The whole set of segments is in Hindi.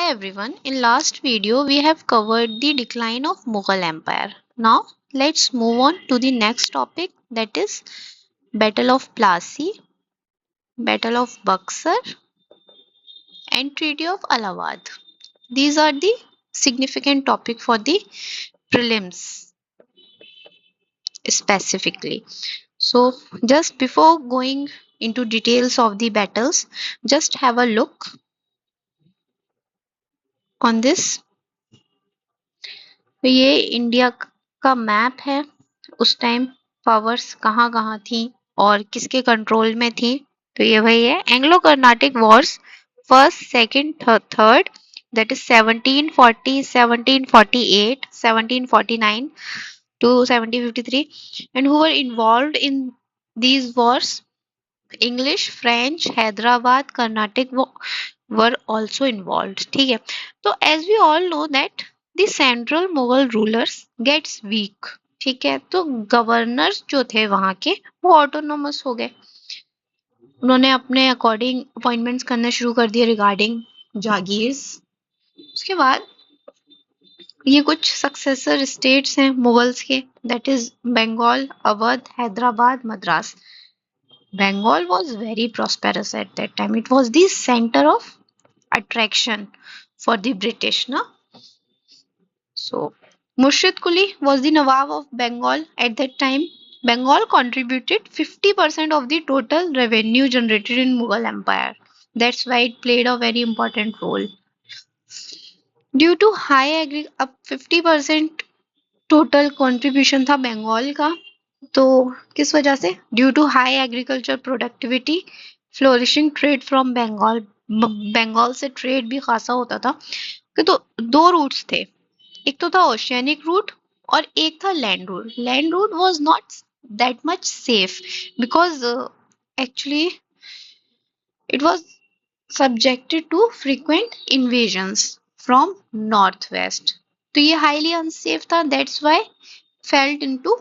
Hi everyone, in last video we have covered the decline of Mughal Empire. Now let's move on to the next topic, that is Battle of Plassey, Battle of Buxar and Treaty of Allahabad. These are the significant topic for the prelims specifically. So just before going into details of the battles, just have a look on this. ये इंडिया का मैप है, उस टाइम पावर्स कहाँ कहाँ थी और किसके कंट्रोल में थी। तो ये वही है, Anglo Carnatic Wars first second third, that is 1740 1748 1749 to 1753, and who were involved in these wars. English, French, Hyderabad, Carnatic were also involved. ठीक है, तो as we all know that the central Mughal rulers gets weak. ठीक है, तो गवर्नर्स जो थे वहां के वो ऑटोनोमस हो गए, उन्होंने अपने अकॉर्डिंग अपॉइंटमेंट्स करना शुरू कर दिए रिगार्डिंग जागीर्स। उसके बाद ये कुछ सक्सेसर स्टेट्स हैं मुगल्स के, that is Bengal, Awadh, Hyderabad, Madras. Bengal was very prosperous at that time. It was the center of attraction for the British. No? So, Murshid Quli was the Nawab of Bengal at that time. Bengal contributed 50% of the total revenue generated in Mughal Empire. That's why it played a very important role. Due to अब 50% टोटल कंट्रीब्यूशन था बंगाल का, तो किस वजह से? Due to high agriculture productivity, flourishing trade from Bengal. Bengal से ट्रेड भी खासा होता था. तो दो रूट्स थे, एक तो था ओशियनिक रूट और एक था land route. Land route was not that much safe because actually it was subjected to frequent invasions from northwest. तो ये highly unsafe था, that's why fell into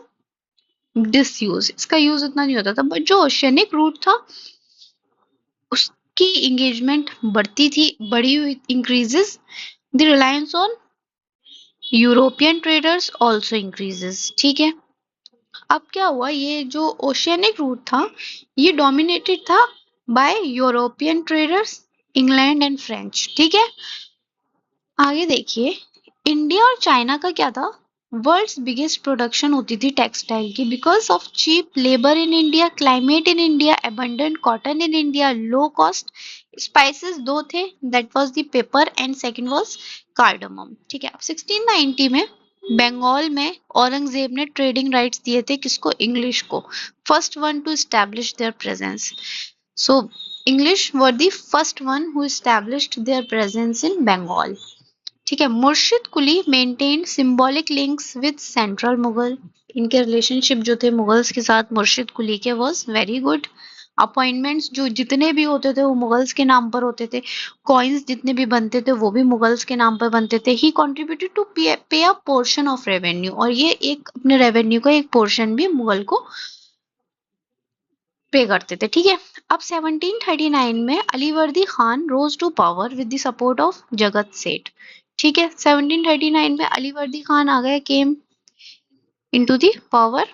disuse. इसका यूज उतना नहीं होता था, बट जो ओशियनिक रूट था उसकी इंगेजमेंट बढ़ती थी, बड़ी हुई increases. The reliance on European traders also increases. ठीक है, अब क्या हुआ, ये जो ओशियनिक रूट था ये डोमिनेटेड था bye European traders, England and French. ठीक है, आगे देखिए, इंडिया और चाइना का क्या था, वर्ल्ड्स बिगेस्ट प्रोडक्शन होती थी टेक्सटाइल की, because of cheap labour in India, climate in India, abundant cotton in India, low cost. Spices दो थे, that was the pepper and second was cardamom. ठीक है, अब 1690 में बंगाल में औरंगजेब ने ट्रेडिंग राइट्स दिए थे, किसको? इंग्लिश को. First one to establish their presence. So English were the first one who established their presence in Bengal. ठीक है, Murshid Quli maintain symbolic links with central Mughal. इनके रिलेशनशिप जो थे मुगल्स के साथ मुर्शिद कुली के वाज वेरी गुड. अपॉइंटमेंट्स जो जितने भी होते थे वो मुगल्स के नाम पर होते थे, कॉइन्स जितने भी बनते थे वो भी मुगल्स के नाम पर बनते थे. ही कंट्रीब्यूटेड टू पे अ पोर्शन ऑफ रेवेन्यू, और ये एक अपने रेवेन्यू का एक पोर्शन भी मुगल को पे करते थे. ठीक है, अब 1739 में Alivardi Khan rose to power with the support of Jagat Seth. ठीक है, 1739 में अलीवर्दी खान आ गए, केम इनटू द पावर,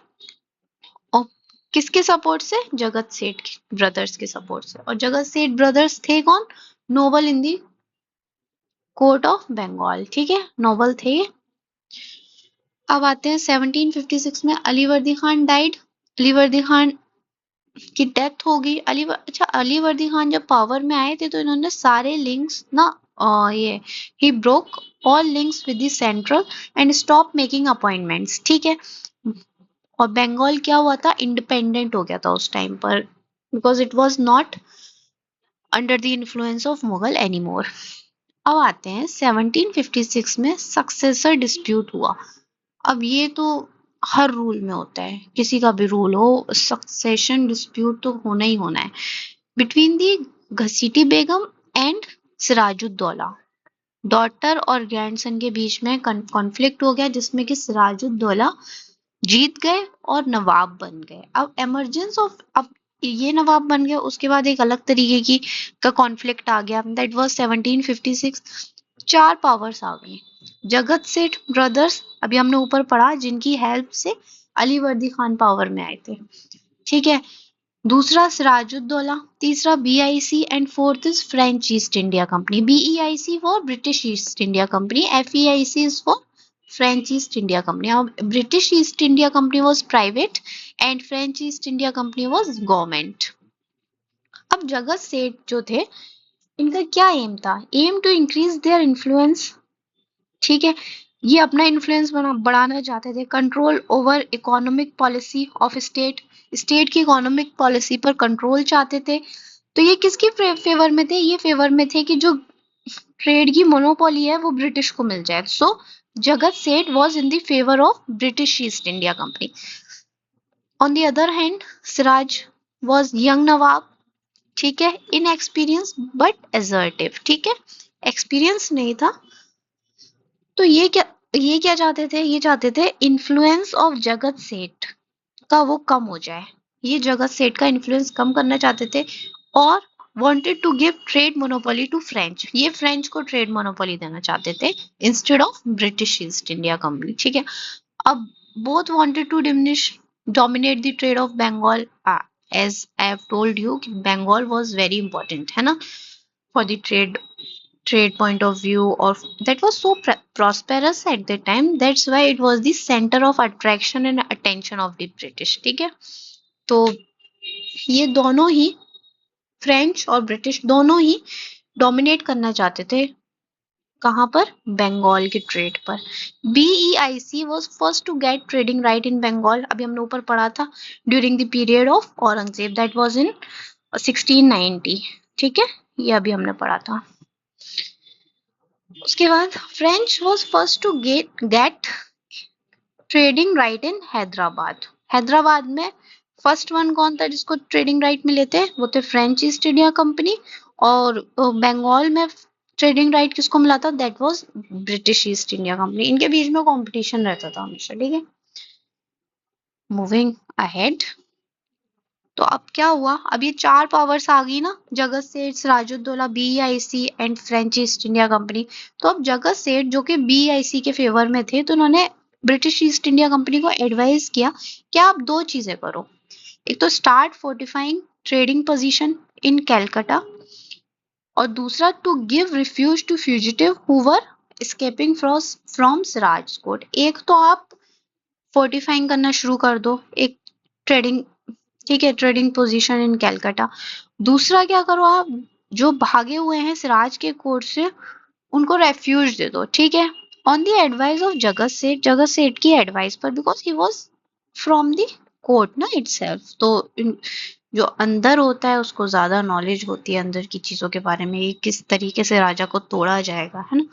और किसके सपोर्ट से? जगत सेठ ब्रदर्स के सपोर्ट से. और जगत सेठ ब्रदर्स थे कौन? Noble in the court of Bengal. ठीक है, नोबल थे. अब आते हैं 1756 में अलीवर्दी खान डाइड. अलीवर्दी खान की डेथ हो गई. अच्छा, अलीवर्दी खान जब पावर में आए थे तो इन्होंने सारे लिंक्स ना, ये he broke all links with the central and stop making appointments. ठीक है, और बंगाल क्या हुआ था, इंडिपेंडेंट हो गया था उस टाइम पर, because it was not under the influence of Mughal anymore. अब आते हैं 1756 में सक्सेसर डिस्प्यूट हुआ. अब ये तो हर रूल में होता है, किसी का भी रूल हो, सक्सेशन डिस्प्यूट तो होना ही होना है. Between the Ghaseti Begum and Sirajuddaulah, daughter और ग्रैंडसन के बीच में कॉन्फ्लिक्ट हो गया, जिसमें कि सिराजुद्दौला जीत गए और नवाब बन गए. अब एमरजेंस ऑफ, अब ये नवाब बन गए, उसके बाद एक अलग तरीके की का कॉन्फ्लिक्ट आ गया, दैट वाज 1756. 4 पावर्स आ गई। जगत सेठ ब्रदर्स अभी हमने ऊपर पढ़ा, जिनकी हेल्प से अली वर्दी खान पावर में आए थे, ठीक है। दूसरा सिराजुद्दौला, तीसरा BIC and fourth is French East India Company. BEIC for British East India Company, FEIC is for French East India Company. अब British East India Company was private and French East India Company was government. अब जगत सेठ जो थे, इनका क्या एम था? Aim to increase their influence, ठीक है। ये अपना इन्फ्लुएंस बढ़ाना चाहते थे। Control over economic policy of state, state की इकोनॉमिक पॉलिसी पर कंट्रोल चाहते थे। तो ये किसकी फेवर में थे? ये फेवर में थे कि जो ट्रेड की मोनोपोली है वो ब्रिटिश को मिल जाए। So Jagat Seth was in the favour of British East India Company. On the other hand Siraj was young nawab, ठीक है, इनएक्सपीरियंस बट असर्टिव, ठीक है, एक्सपीरियंस नहीं था। तो ये क्या चाहते थे? ये चाहते थे इन्फ्लुएंस ऑफ जगत सेठ का वो कम हो जाए। ये जगत सेठ का इन्फ्लुएंस कम करना चाहते थे और wanted to give trade monopoly to French. ये फ्रेंच को ट्रेड मोनोपोली देना चाहते थे instead of British East India company, ठीक है। अब both wanted to dominate the trade of Bengal. As I have told you कि बंगाल वाज वेरी इंपॉर्टेंट, है ना, for the trade point of view, or that was so prosperous at the time, that's why it was the center of attraction and attention of the British, ठीक है। तो ये दोनों ही, फ्रेंच और ब्रिटिश दोनों ही डोमिनेट करना चाहते थे, कहाँ पर? बंगाल के ट्रेड पर। BEIC was first to get trading right in Bengal, अभी हमने ऊपर पढ़ा था, during the period of Aurangzeb, that was in 1690, ठीक है, ये अभी हमने पढ़ा था। उसके बाद French was first to get trading right in Hyderabad. Hyderabad में फर्स्ट वन कौन था जिसको ट्रेडिंग राइट मिले थे? वो थे फ्रेंच ईस्ट इंडिया कंपनी। और बंगाल में ट्रेडिंग राइट किसको मिला था? That was British East India company. इनके बीच में कंपटीशन रहता था हमेशा, ठीक है। मूविंग अहेड, तो अब क्या हुआ? अब ये 4 पावर्स आ गई ना, Jagat Seth, Sirajuddaulah, BEIC and French East India Company. तो अब जगत सेठ जो कि बीईआईसी के फेवर में थे, तो उन्होंने ब्रिटिश ईस्ट इंडिया कंपनी को एडवाइस किया कि आप 2 चीजें करो। एक तो start fortifying trading position in Calcutta, और दूसरा to give refuge to fugitive who were escaping from Siraj court. एक तो आप फोर्टिफाइंग करना शुरू कर दो, एक ट्रेडिंग, ठीक है, ट्रेडिंग पोजीशन इन कैलकाटा। दूसरा क्या करो, आप जो भागे हुए हैं सिराज के कोर्ट से उनको रेफ्यूज दे दो, ठीक है, on the advice of Jagat सेठ की एडवाइस पर, because he was from the court ना इटसेल्फ। तो जो अंदर होता है उसको ज्यादा नॉलेज होती है अंदर की चीजों के बारे में, ये किस तरीके से राजा को तोड़ा जाएगा, है ना।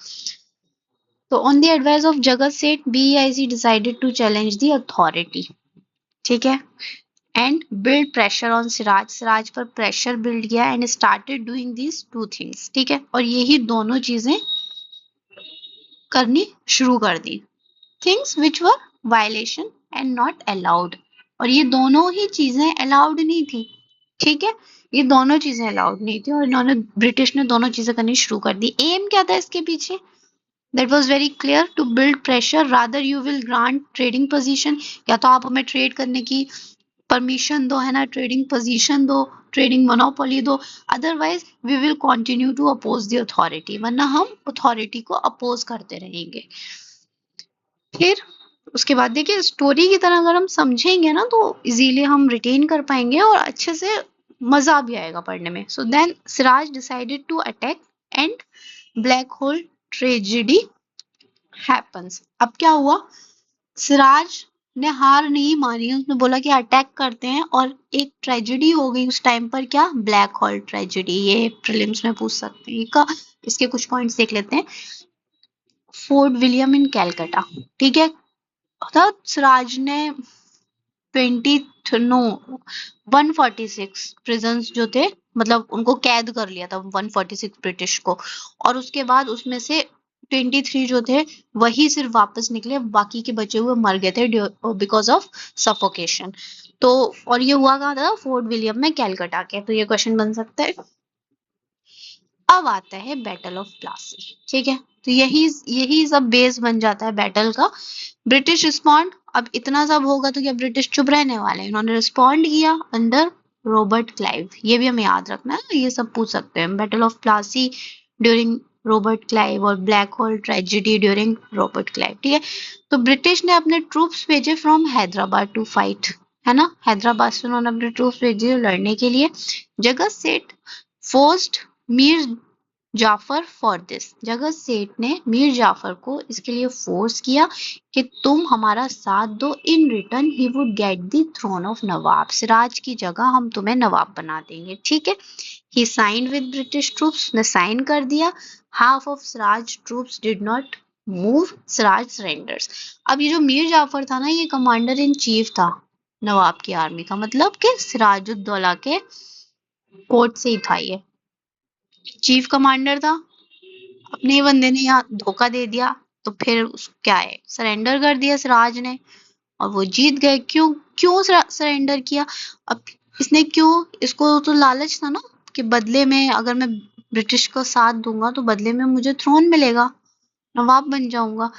तो on the advice of Jagat Seth, BEIC decided to challenge the authority, ठीक है, and build pressure on Siraj. Siraj पर प्रेशर बिल्ड किया and started doing these 2 things, ठीक है, और यही दोनों चीजें करनी शुरू कर दी। Things which were violation and not allowed, और ये दोनों ही चीजें अलाउड नहीं थी, ठीक है, ये दोनों चीजें अलाउड नहीं थी, और इन्होंने, ब्रिटिश ने दोनों चीजें करनी शुरू कर दी। एम क्या था इसके पीछे? That was very clear, to build pressure, rather you will grant trading position, या तो आप हमें ट्रेड करने की परमिशन दो, है ना, ट्रेडिंग पोजीशन दो, ट्रेडिंग मोनोपोली दो, otherwise we will continue to oppose the authority, वरना हम अथॉरिटी को अपोज करते रहेंगे। फिर उसके बाद देखिए, स्टोरी की तरह अगर हम समझेंगे ना तो इजीली हम रिटेन कर पाएंगे और अच्छे से मजा भी आएगा पढ़ने में। So then Siraj decided to attack and black hole tragedy happens. अब क्या हुआ? सिराज ने हार नहीं मानी, उसने बोला कि अटैक करते हैं, और एक ट्रेजेडी हो गई उस टाइम पर। क्या? Black hole tragedy. ये प्रीलिम्स में पूछ सकते हैं, का इसके कुछ पॉइंट्स देख लेते हैं। फोर्ट विलियम इन कैलकाटा, ठीक है, तो सिराज ने 146 प्रिजन्स जो थे, मतलब उनको कैद कर लिया था 146 ब्रिटिश को, और उसके बाद उसमें से 23 जो थे वही सिर्फ वापस निकले, बाकी के बचे हुए मर गए थे बिकॉज ऑफ सफोकेशन। तो और ये हुआ कहाँ था? फोर्ट विलियम में, कैलकाटा के। तो ये क्वेश्चन बन सकता है। अब आता है बैटल ऑफ प्लासी, ठीक है। तो यही यही सब बेस बन जाता है बैटल का। ब्रिटिश रिस्पॉन्ड, अब इतना सब होगा तो क्या ब्रिटिश चुप रहने वाले हैं? इन्होंने रिस्पॉन्ड किया अंडर रॉबर्ट क्लाइव, ये भी हमें याद रखना है, ये सब पूछ सकते हैं। Battle of Plassey during Robert Clive और black hole tragedy during Robert Clive, ठीक है। तो ब्रिटिश ने अपने ट्रूप्स भेजे फ्रॉम हैदराबाद टू फाइट, है ना, हैदराबाद से उन्होंने अपने ट्रूप्स भेजे लड़ने के लिए। Jagat Seth forced Mir Jafar for this, Jagat Seth ने मीर जाफर को इसके लिए फोर्स किया कि तुम हमारा साथ दो, in return he would get the throne of nawab, Siraj की जगह हम तुम्हें नवाब बना देंगे, ठीक है। He signed with British troops, ने साइन कर दिया। Half of Siraj troops did not move, Siraj surrenders. अब ये जो मीर जाफर था ना, ये कमांडर इन चीफ था नवाब की आर्मी का, मतलब कि सिराजुद्दौला के कोर्ट से ही था ये, चीफ कमांडर था। अपने ही बंदे ने यहाँ धोखा दे दिया, तो फिर क्या है, सरेंडर कर दिया सिराज ने, और वो जीत गए। क्यों क्यों सरेंडर किया? अब इसने क्यों, इसको तो लालच था ना कि बदले में अगर मैं ब्रिटिश को साथ दूंगा तो बदले में मुझे थ्रोन मिलेगा, नवाब बन जाऊंगा।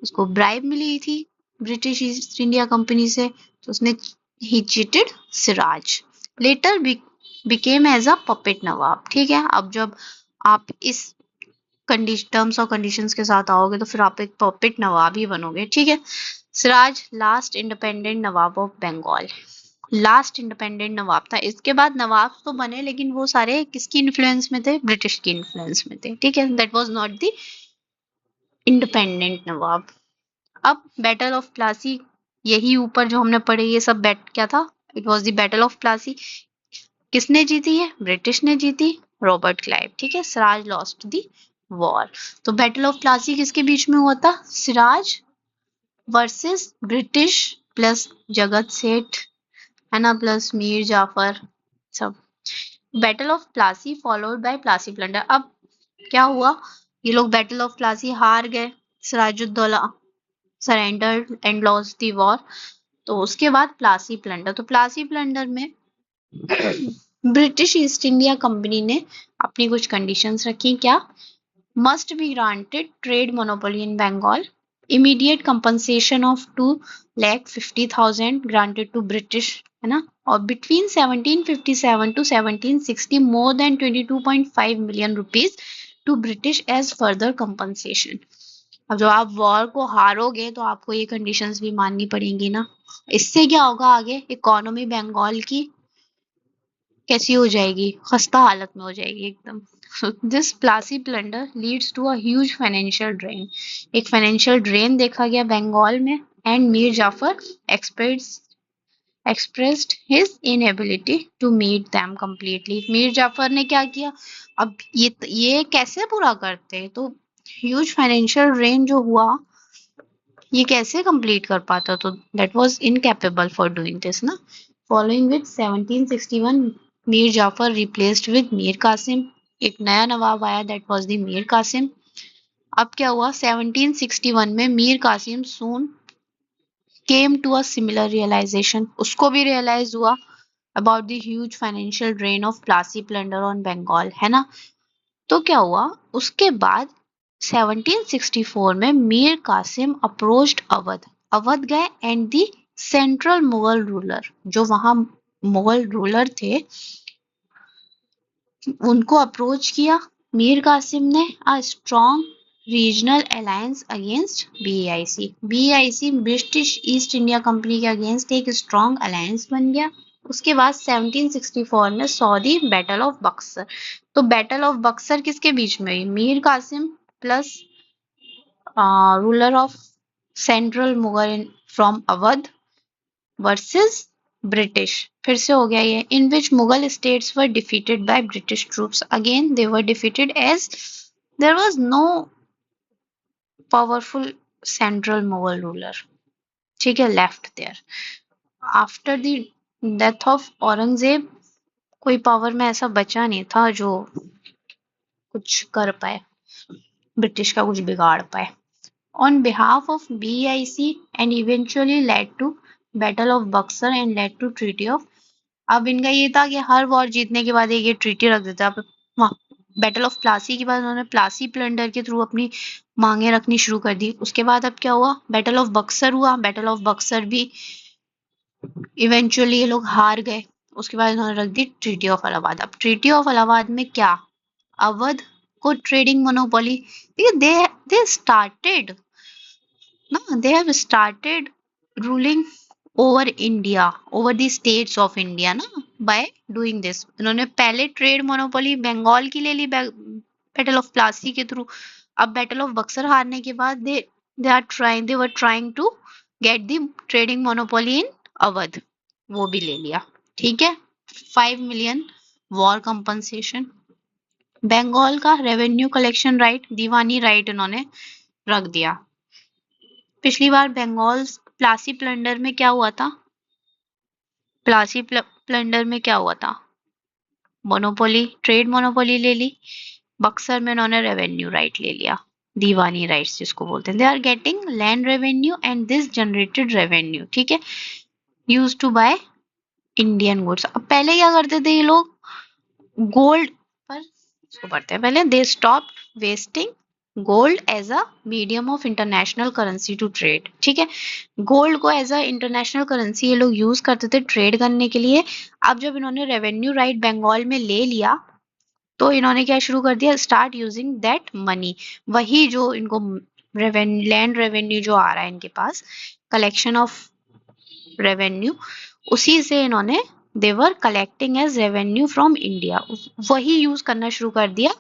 उसको ब्राइब मिली थी ब्रिटिश ईस्ट इंडिया कंपनी से, तो उसने he cheated Siraj, later became as a puppet nawab, ठीक है। अब जब आप इस कंडीशन टर्म्स और कंडीशंस के साथ आओगे तो फिर आप एक पपेट नवाब ही बनोगे, ठीक है। Siraj last independent nawab of Bengal, last independent nawab था। इसके बाद नवाब तो बने लेकिन वो सारे किसकी इन्फ्लुएंस में थे? ब्रिटिश की इन्फ्लुएंस में थे, ठीक है। That was not the independent nawab. अब बैटल ऑफ प्लासी, यही ऊपर जो हमने पढ़े ये सब बैट क्या था? It was the battle of Plassey. किसने जीती है? ब्रिटिश ने जीती, रॉबर्ट क्लाइव, ठीक है। Siraj lost the war. तो बैटल ऑफ प्लासी किसके बीच में हुआ था? सिराज वर्सेस ब्रिटिश प्लस जगत सेठ, है ना, प्लस मीर जाफर, सब। Battle of Plassey followed by Plassey plunder. अब क्या हुआ, ये लोग बैटल ऑफ प्लासी हार गए, Sirajuddaulah surrendered and lost the war. तो उसके बाद प्लासी प्लंडर, तो प्लासी प्लंडर में ब्रिटिश ईस्ट इंडिया कंपनी ने अपनी कुछ कंडीशंस रखी। क्या? Must be granted trade monopoly in Bengal, immediate compensation of 2,50,000 granted to British, है ना, और between 1757 to 1760 more than 22.5 million rupees to British as further compensation. अब जब आप वॉर को हारोगे तो आपको ये कंडीशंस भी माननी पड़ेंगी ना। इससे क्या होगा आगे? इकोनॉमी बंगाल की कैसी हो जाएगी? खस्ता हालत में हो जाएगी एकदम। This Plassey plunder leads to a huge financial drain, एक फाइनेंशियल ड्रेन देखा गया बंगाल में। And Mir Jafar expressed his inability to meet them completely। Mir Jafar ने क्या किया? अब ये कैसे पूरा करते? तो ह्यूज फाइनेंशियल ड्रेन जो हुआ, ये कैसे कंप्लीट कर पाता? तो that was incapable for doing this ना। Following with 1761 Mir Jafar replaced with Mir Qasim, एक नया नवाब आया, that was the Mir Qasim. अब क्या हुआ? 1761 में Mir Qasim soon came to a similar realisation, उसको भी रियलाइज हुआ about the huge financial drain of Plassey plunder on Bengal, है ना। तो क्या हुआ उसके बाद? 1764 में मीर कासिम अप्रोच्ड अवध, अवध गए and the central Mughal ruler, जो वहां मुगल रूलर थे उनको अप्रोच किया मीर कासिम ने। A strong regional alliance against BIC, BIC British East India company के अगेंस्ट एक स्ट्रॉन्ग अलायंस बन गया। उसके बाद 1764 में सऊदी बैटल ऑफ बक्सर। तो बैटल ऑफ बक्सर किसके बीच में हुई? Mir Qasim plus ruler of central Mughal from Awadh versus British, फिर से हो गया ये। In which Mughal states were defeated by British troops, again they were defeated as there was no powerful central Mughal ruler, ठीक है, left there. After the death of Aurangzeb कोई पावर में ऐसा बचा नहीं था जो कुछ कर पाए, ब्रिटिश का कुछ बिगाड़ पाए। On behalf of BIC and eventually led to Battle of Buxar and led to Treaty of। अब इनका ये था कि हर वॉर जीतने के बाद एक ये ट्रीटी रख देते, अब बैटल ऑफ प्लासी के बाद उन्होंने प्लासी प्लंडर के थ्रू अपनी मांगे रखनी शुरू कर दी। उसके बाद अब क्या हुआ, बैटल ऑफ बक्सर हुआ। बैटल ऑफ बक्सर भी इवेंचुअली ये लोग हार गए। उसके बाद उन्होंने रख दी ट्रीटी ऑफ इलाहाबाद। अब ट्रीटी ऑफ इलाहाबाद में क्या, अवध को ट्रेडिंग मोनोपोली, दे स्टार्टेड ना, they have started ruling over India, over the states of India ना, by doing this। उन्होंने पहले ट्रेड मोनोपोली बंगाल की ले ली बैटल ऑफ प्लासी के थ्रू। अब बैटल ऑफ बक्सर हारने के बाद they were trying to get the trading monopoly in Awadh, वो भी ले लिया। ठीक है, 5 million वॉर कंपनसेशन। बंगाल का revenue collection right, diwani right उन्होंने रख दिया। पिछली बार बंगाल प्लासी प्लंडर में क्या हुआ था, प्लासी प्लंडर में क्या हुआ था, मोनोपोली, ट्रेड मोनोपोली ले ली। बक्सर में उन्होंने रेवेन्यू राइट ले लिया, दीवानी राइट्स जिसको बोलते हैं। They are getting land revenue and this generated revenue, ठीक है, use to buy Indian goods. अब पहले क्या करते थे ये लोग, गोल्ड पर इसको पढ़ते हैं पहले, they stop wasting gold as a medium of international currency to trade. ठीक है, गोल्ड को एज अ इंटरनेशनल करेंसी ये लोग यूज करते थे ट्रेड करने के लिए। अब जब इन्होंने रेवेन्यू राइट बंगाल में ले लिया तो इन्होंने क्या शुरू कर दिया, स्टार्ट यूजिंग दैट मनी। वही जो इनको लैंड रेवेन्यू जो आ रहा है इनके पास, कलेक्शन ऑफ रेवेन्यू, उसी से इन्होंने they were collecting as revenue from India, वही यूज करना शुरू कर दिया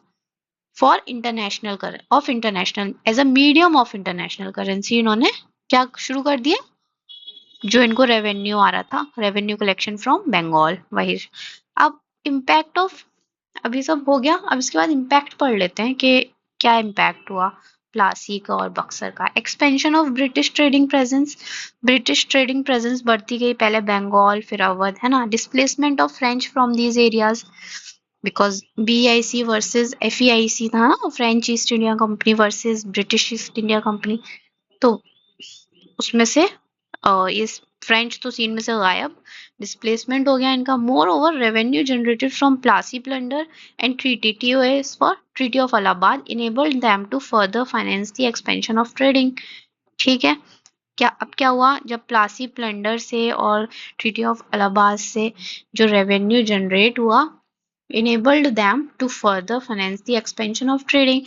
for international of international as a medium of international currency. इन्होंने क्या शुरू कर दिया, जो इनको रेवेन्यू आ रहा था, रेवेन्यू कलेक्शन फ्रॉम बंगाल, वही। अब इम्पैक्ट ऑफ, अभी सब हो गया, अब इसके बाद इम्पैक्ट पढ़ लेते हैं कि क्या इम्पैक्ट हुआ प्लासी का और बक्सर का। Expansion of British trading presence, British trading presence बढ़ती गई, पहले बंगाल फिर अवध, है ना। Displacement of French from these areas, because BIC versus FEIC था ना, French East India company versus British East India Company, तो उसमें से ये फ्रेंच तो सीन में से गायब, डिस्प्लेसमेंट हो गया इनका। More over revenue generated from Plassey plunder and treaty TOS for treaty of Allahabad enabled them to further finance the expansion of trading. ठीक है, क्या अब क्या हुआ, जब प्लासी प्लंडर से और ट्रीटी ऑफ इलाहाबाद से जो रेवेन्यू जनरेट हुआ, enabled them to further finance the expansion of trading।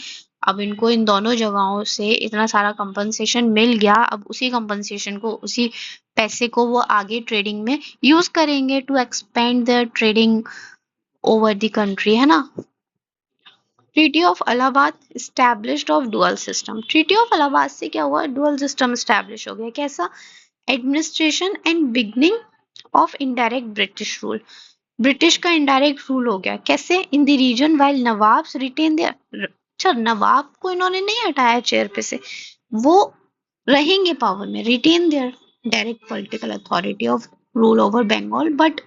अब इनको इन दोनों जगहों से इतना सारा कंपनसेशन मिल गया, अब उसी कंपनसेशन को, उसी पैसे को वो आगे ट्रेडिंग में यूज करेंगे to expand their trading over the country, है ना। Treaty of Allahabad established of dual system. Treaty of Allahabad से क्या हुआ, डुअल सिस्टम स्टैब्लिश हो गया। कैसा, administration and beginning of indirect British rule, British का इनडायरेक्ट रूल हो गया। कैसे, in the region while nawabs retain their, अच्छा नवाब को इन्होंने नहीं हटाया चेयर पे से, वो रहेंगे पावर में, retain their direct political authority of rule over Bengal. But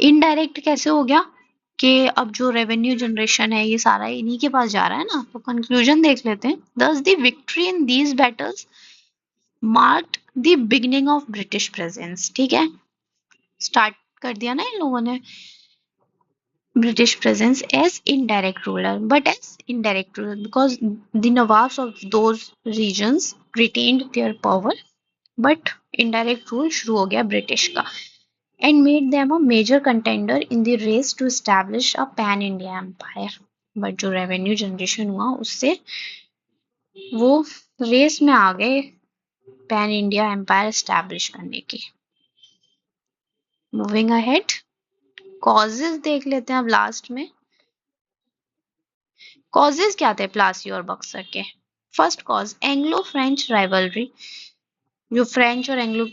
indirect कैसे हो गया कि अब जो रेवेन्यू जनरेशन है ये सारा इन्हीं के पास जा रहा है ना। तो कंक्लूजन देख लेते हैं। दस the victory in these battles marked the beginning of British presence. ठीक है, स्टार्ट कर दिया ना इन लोगों ने British presence as indirect ruler, but as indirect ruler because the Nawabs of those regions retained their power, but indirect rule शुरू हो गया ब्रिटिश का, and made them a major contender in the race to establish a pan India empire। but जो revenue generation हुआ उससे वो रेस में आ गए पैन इंडिया एम्पायर एस्टैब्लिश करने की। मूविंग अहेड, कॉजेज देख लेते हैं अब लास्ट में। कॉजेज क्या थे प्लासी और बक्सर के। First cause, Anglo French rivalry, जो फ्रेंच और एंग्लो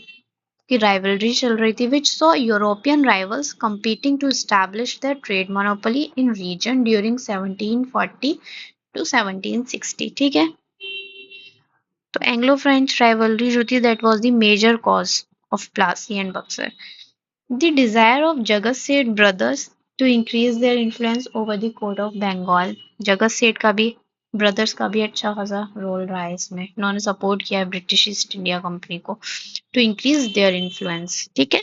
की राइवलरी चल रही थी, which saw European rivals competing to establish their trade monopoly in region during 1740 to 1760। ठीक है, तो एंग्लो फ्रेंच राइवलरी जो थी that was the major cause of Plassey and Buxar. The desire of Jagat Seth brothers to increase their influence over the court of Bengal, Jagat Seth का भी, ब्रदर्स का भी अच्छा खासा रोल रहा है इसमें, इन्होंने सपोर्ट किया है ब्रिटिश ईस्ट इंडिया कंपनी को टू इंक्रीज देयर इन्फ्लुएंस। ठीक है,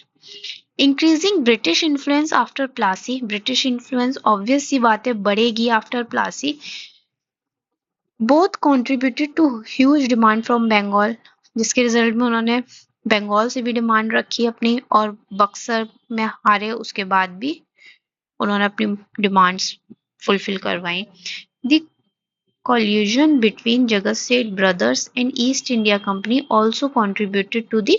increasing British influence after Plassey, British influence obvious सी बात है बढ़ेगी after Plassey. Both contributed to huge demand from Bengal, जिसके रिजल्ट में उन्होंने बंगाल से भी डिमांड रखी अपनी, और बक्सर में हारे उसके बाद भी उन्होंने अपनी डिमांड्स फुलफिल करवाई। The collusion between Jagat Seth brothers and East India Company also contributed to the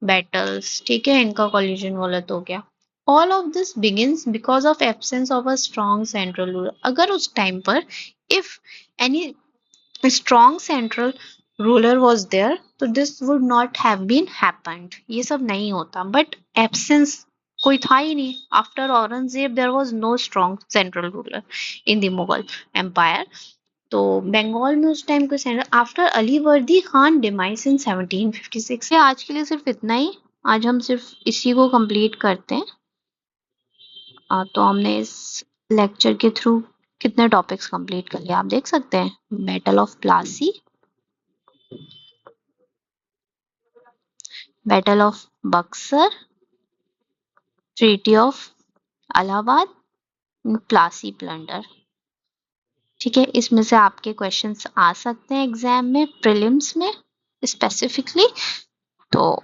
battles। ठीक है, इनका collusion गलत हो गया। All of this begins because of absence of a strong central ruler। अगर उस टाइम पर if any strong central ruler was there तो this would not have been happened, ये सब नहीं होता। But absence कोई था ही नहीं। After Aurangzeb there was no strong central ruler in the Mughal empire। तो बंगाल में उस टाइम को सेंटर आफ्टर अली वर्दी खान डिमाइस इन 1756। आज के लिए सिर्फ इतना ही। आज हम सिर्फ इसी को कंप्लीट करते हैं। तो हमने इस लेक्चर के थ्रू कितने टॉपिक्स कंप्लीट कर लिए आप देख सकते हैं। Battle of Plassey, battle of Buxar, treaty of Allahabad, Plassey plunder. ठीक है, इसमें से आपके क्वेश्चंस आ सकते हैं एग्जाम में, प्रीलिम्स में स्पेसिफिकली। तो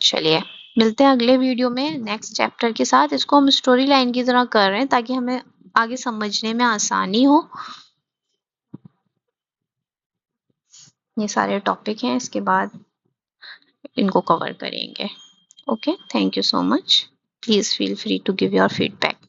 चलिए मिलते हैं अगले वीडियो में नेक्स्ट चैप्टर के साथ। इसको हम स्टोरी लाइन की तरह कर रहे हैं ताकि हमें आगे समझने में आसानी हो। ये सारे टॉपिक हैं, इसके बाद इनको कवर करेंगे। Okay, thank you so much. Please feel free to give your feedback.